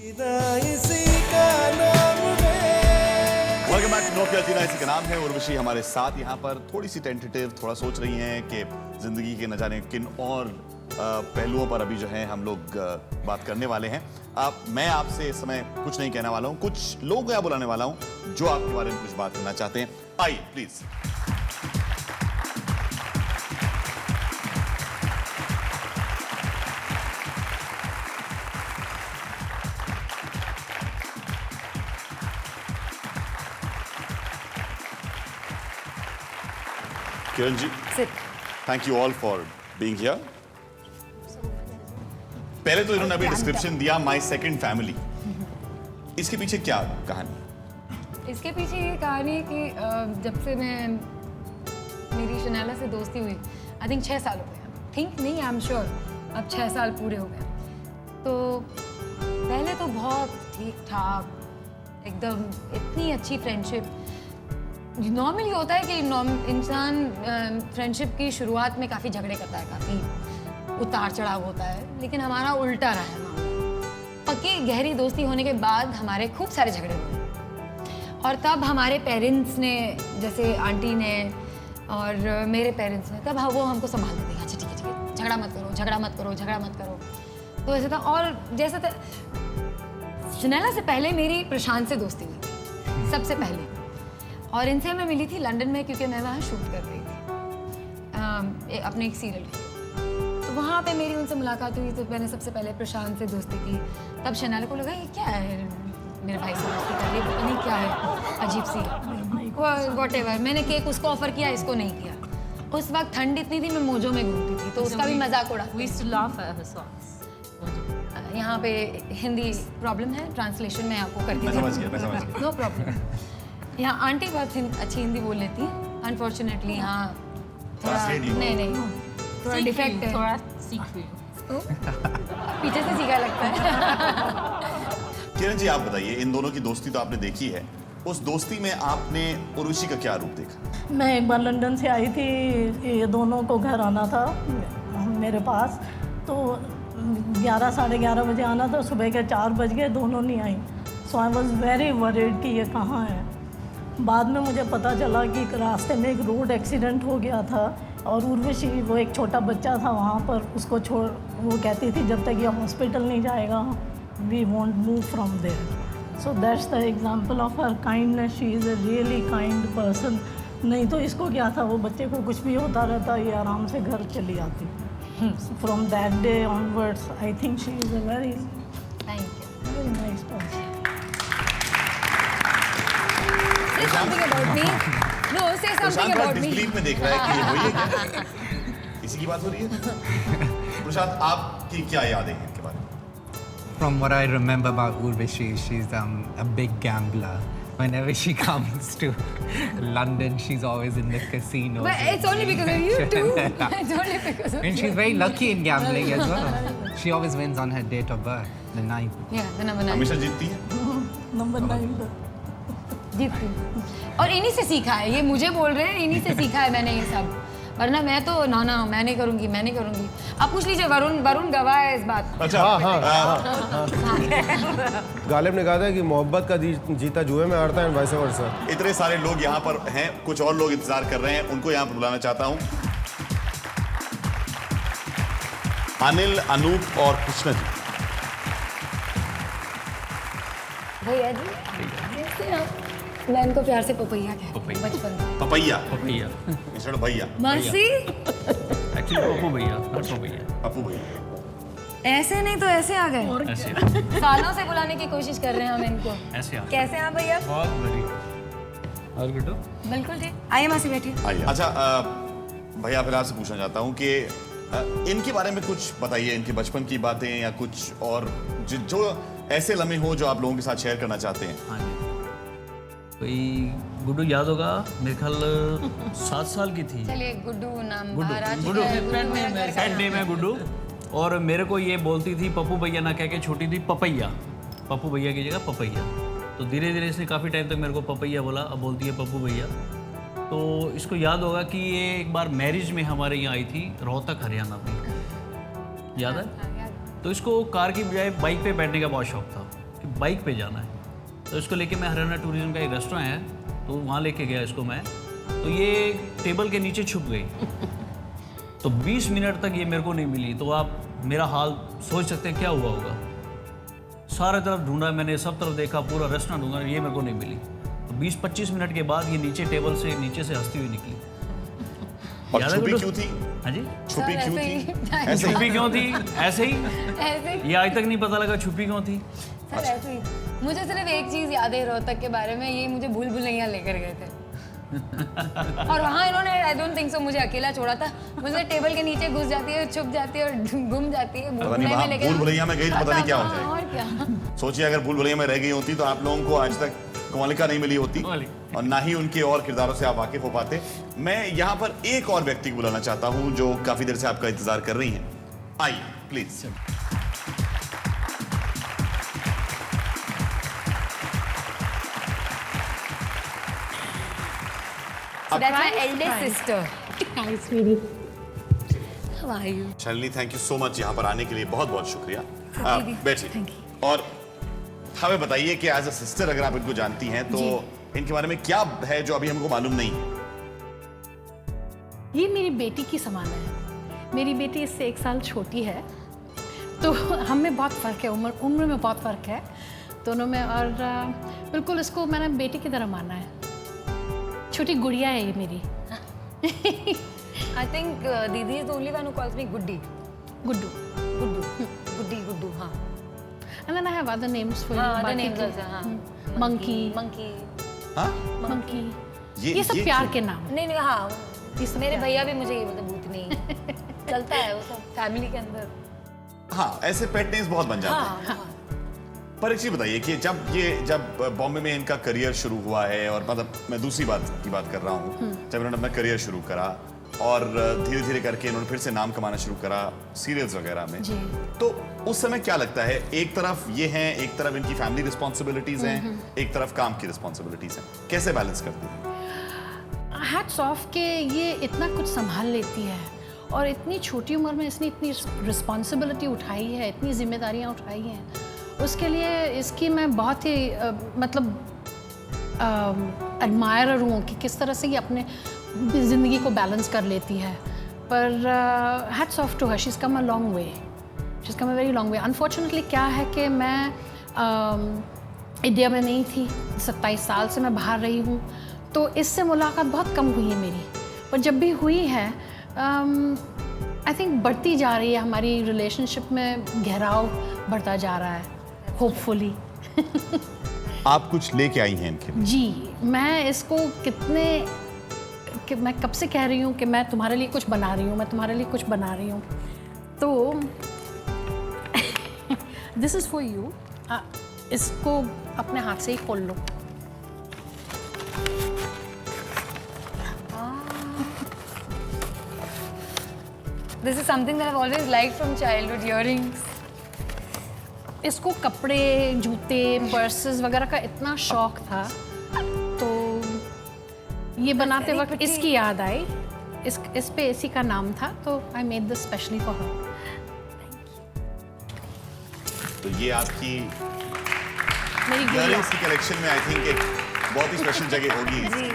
Welcome back to Nokia जीना इसी का नाम है। उर्वशी हमारे साथ यहाँ पर थोड़ी सी टेंटेटिव, थोड़ा सोच रही हैं कि जिंदगी के न जाने किन और पहलुओं पर अभी जो है हम लोग बात करने वाले हैं। मैं आपसे इस समय कुछ नहीं कहने वाला हूँ, कुछ लोगों को यहाँ बुलाने वाला हूँ जो आपके बारे में कुछ बात करना चाहते हैं। आइए please. Kiran ji, thank you all for being here. पहले तो इन्होंने अभी डिस्क्रिप्शन दिया माय सेकंड फैमिली, इसके पीछे क्या कहानी? इसके पीछे ये कहानी है कि जब से मेरी शनाला से दोस्ती हुई, आई थिंक 6 साल हो गए। थिंक नहीं, आई एम श्योर अब 6 साल पूरे हो गए। तो पहले तो बहुत ठीक ठाक, एकदम इतनी अच्छी फ्रेंडशिप। नॉर्मली होता है कि इंसान फ्रेंडशिप की शुरुआत में काफ़ी झगड़े करता है, काफ़ी उतार चढ़ाव होता है, लेकिन हमारा उल्टा रहा है मामला। पक्की गहरी दोस्ती होने के बाद हमारे खूब सारे झगड़े हुए और तब हमारे पेरेंट्स ने, जैसे आंटी ने और मेरे पेरेंट्स ने, तब वो हमको संभालते थे। अच्छा ठीक है, झगड़ा मत करो, झगड़ा मत करो, झगड़ा मत करो। तो ऐसा था। और जैसे शनाला से पहले मेरी प्रशांत से दोस्ती हुई थी, सबसे पहले। और इनसे मैं मिली थी लंदन में, क्योंकि मैं वहाँ शूट कर रही थी अपने एक सीरियल की। तो वहाँ पे मेरी उनसे मुलाकात हुई। तो मैंने सबसे पहले प्रशांत से दोस्ती की। तब शनाला को लगा ये क्या है, मेरे भाई से दोस्ती कर रही है, पता नहीं क्या है, अजीब सी व्हाटएवर। मैंने केक उसको ऑफर किया, इसको नहीं किया। उस वक्त ठंड इतनी थी, मैं मोजों में घूमती थी, तो उसका भी मजाक उड़ा। यहाँ पे हिंदी प्रॉब्लम है, ट्रांसलेशन में आपको करके नो प्रॉब्लम। यहाँ आंटी बहुत अच्छी हिंदी बोल लेती है। अनफॉर्चुनेटली यहाँ थोड़ा नहीं थोड़ा डिफेक्ट है, थोड़ा सीख रही हूँ। पीछे से सीखा लगता है। किरण जी, आप बताइए, इन दोनों की दोस्ती तो आपने देखी है, उस दोस्ती में आपने उर्वशी का क्या रूप देखा? मैं एक बार लंदन से आई थी, ये दोनों को घर आना था मेरे पास। तो 11 साढ़े 11 बजे आना था, सुबह के 4 बज गए, दोनों नहीं आई। सो आई वॉज वेरी वरीड कि ये कहाँ है। बाद में मुझे पता चला कि रास्ते में एक रोड एक्सीडेंट हो गया था और उर्वशी, वो एक छोटा बच्चा था वहाँ पर, उसको छोड़, वो कहती थी जब तक ये हॉस्पिटल नहीं जाएगा we want move from there. So that's the example of her kindness. She is a really kind person. नहीं तो इसको क्या था, वो बच्चे को कुछ भी होता रहता, ये आराम से घर चली आती। From that day onwards I think she is a very nice person. Say something about me. No, say something about me. डिस्बीलीफ में देख रहा है कि ये वही है क्या? इसी की बात हो रही है। प्रशांत, आपकी क्या यादें हैं इनके बारे में? From what I remember about Urvashi, she's a big gambler. Whenever she comes to London, she's always in the casino. But it's only because of you too. It's only because of you. And she's very lucky in gambling as well. She always wins on her date of birth, the 9th. Yeah, the number 9. हमेशा जीतती है। Number 9 जीतती। और इन्हीं से सीखा है, ये मुझे बोल रहे हैं, इन्हीं से सीखा है मैंने ये सब। वरना मैं तो ना मैं नहीं करूँगी। आप पूछ लीजिए, वरुण गवाह है इस बात। अच्छा, गालिब ने कहा था कि मोहब्बत का जीता जुए में हारता है, वैसे वर्षा। इतने सारे लोग यहाँ पर हैं, कुछ और लोग इंतजार कर रहे हैं, उनको यहाँ पर बुलाना चाहता हूँ। अनिल, अनूप और कृष्णा जी। भैया जी, कैसे हैं? मैं इनको प्यार से पपैया कहती हूँ बचपन से। पपैया पपैया भैया, मासी, एक्चुअली पप्पू भैया, नॉट पपैया। पप्पू भैया। ऐसे नहीं तो ऐसे आ गए। ऐसे सालों से बुलाने की कोशिश कर रहे हैं हम इनको। ऐसे आ कैसे हैं भैया? बहुत बढ़िया। और गुड्डू? बिल्कुल ठीक। आइए मासी, बैठिए। आइए। अच्छा भैया, फिर आपसे पूछना चाहता हूँ कि इनके बारे में कुछ बताइए, इनके बचपन की बातें या कुछ और जो ऐसे लम्हे हो जो आप लोगों के साथ शेयर करना चाहते हैं। हाँ जी, कोई गुड्डू याद होगा, मेरे ख्याल 7 साल की थी। चलिए, गुड्डू नाम बाहर आ गुड्डू चुका है। पेट नेम है गुड्डू। और मेरे को ये बोलती थी पप्पू भैया ना कह के छोटी थी पपैया, पप्पू भैया की जगह पपैया। तो धीरे धीरे इसने काफ़ी टाइम तक मेरे को पपैया बोला, अब बोलती है पप्पू भैया। तो इसको याद होगा कि ये एक बार मैरिज में हमारे यहाँ आई थी, रोहतक हरियाणा में, याद है? तो इसको कार की बजाय बाइक पे बैठने का बहुत शौक था। कि बाइक पे जाना है। तो इसको लेके मैं हरियाणा टूरिज्म का एक रेस्टोरेंट है, तो वहाँ लेके गया इसको मैं, तो ये टेबल के नीचे छुप गई। तो 20 मिनट तक ये मेरे को नहीं मिली। तो आप मेरा हाल सोच सकते हैं क्या हुआ होगा। सारे तरफ ढूंढा मैंने, सब तरफ देखा, पूरा रेस्टोरेंट ढूंढा, ये मेरे को नहीं मिली। तो 20-25 मिनट के बाद ये नीचे टेबल से नीचे से हंसती हुई निकली। और याद है छुपी कुछ? क्यों थी? हाँ जी, छुपी सर, क्यों ऐसे थी? ही। ऐसे ही? छुपी क्यों थी? ऐसे ही, ऐसे ये आज तक नहीं पता लगा छुपी क्यों थी। सर ऐसे ही मुझे सिर्फ एक चीज़ याद है रोहतक के बारे में, ये मुझे भूल भुलैया लेकर गए थे और वहाँ इन्होंने आई डोंट थिंक सो मुझे अकेला छोड़ा था। मुझे टेबल के नीचे घुस जाती है, छुप जाती है और गुम जाती है। पता नहीं वहाँ भूल भुलैया में गई तो पता नहीं क्या हो जाएगा। और क्या। सोचिए अगर भूल भुलैया में रह गई होती तो आप लोगों को आज तक कोमलिका नहीं मिली होती और ना ही उनके और किरदारों से आप वाकिफ हो पाते। मैं यहाँ पर एक और व्यक्ति को बुलाना चाहता हूँ जो काफी देर से आपका इंतजार कर रही हैं। आइए please. So that's my eldest sister. Hi, sweetie. How are you? Shalini thank you so much यहाँ पर आने के लिए, बहुत बहुत शुक्रिया। दीदी, बैठिए। thank और हमें बताइए कि एज अ सिस्टर अगर आप इनको जानती हैं तो इनके बारे में क्या है जो अभी हमको मालूम नहीं है। ये मेरी बेटी की समान है। मेरी बेटी इससे 1 साल छोटी है, तो हम में बहुत फ़र्क है, उम्र में बहुत फ़र्क है दोनों में। और बिल्कुल इसको मैंने बेटी की तरह माना है। छोटी गुड़िया है ये मेरी। I think Didi is the only one who calls me Guddi. Guddu. Guddu, हाँ. And then I have other names for you. हाँ, other बाकी names के- also, हाँ. Monkey, Monkey. हाँ? monkey. ये- ये सब ये प्यार क्यों? के नाम। नहीं, हाँ. ये सब मेरे प्यार। भैया भी मुझे ये बोलते भूतनी। चलता है वो सब फैमिली के अंदर। हाँ, ऐसे पेट नेम्स बहुत बन जाते हैं। हाँ. पर एक चीज बताइए कि जब बॉम्बे में इनका करियर शुरू हुआ है, और मतलब मैं दूसरी बात की बात कर रहा हूँ, जब इन्होंने अपना करियर शुरू करा और धीरे धीरे करके इन्होंने फिर से नाम कमाना शुरू करा सीरियल्स वगैरह में, जी। तो उस समय क्या लगता है, एक तरफ ये हैं, एक तरफ इनकी फैमिली रिस्पॉन्सिबिलिटीज हैं, एक तरफ काम की रिस्पॉन्सिबिलिटीज हैं, कैसे बैलेंस करती हैं? हैट्स ऑफ के ये इतना कुछ संभाल लेती है और इतनी छोटी उम्र में इसने इतनी रिस्पॉन्सिबिलिटी उठाई है, इतनी जिम्मेदारियां उठाई हैं, उसके लिए इसकी मैं बहुत ही मतलब एडमायरर हूँ कि किस तरह से ये अपने ज़िंदगी को बैलेंस कर लेती है। पर hats off to her, she is come a long way, she is come a very long way. Unfortunately क्या है कि मैं इंडिया में नहीं थी, 27 साल से मैं बाहर रही हूँ, तो इससे मुलाकात बहुत कम हुई है मेरी। पर जब भी हुई है आई थिंक बढ़ती जा रही है, हमारी रिलेशनशिप में गहराव बढ़ता जा रहा है, होपफुली। आप कुछ लेके आई हैं इनके लिए? जी, मैं इसको मैं कब से कह रही हूँ कि मैं तुम्हारे लिए कुछ बना रही हूँ, मैं तुम्हारे लिए कुछ बना रही हूँ। तो दिस इज़ फॉर यू। इसको अपने हाथ से ही खोल लो। This is something that I've always liked from childhood, earrings. इसको कपड़े, जूते, पर्सेस वगैरह का इतना शौक था, तो ये बनाते very वक्त pretty. इसकी याद आई। इस पे इसी का नाम था, तो I made this specially for her. तो ये आपकी मेरी गुड़िया। इयररिंग्स की कलेक्शन में आई थिंक एक बहुत ही स्पेशल जगह होगी। जी.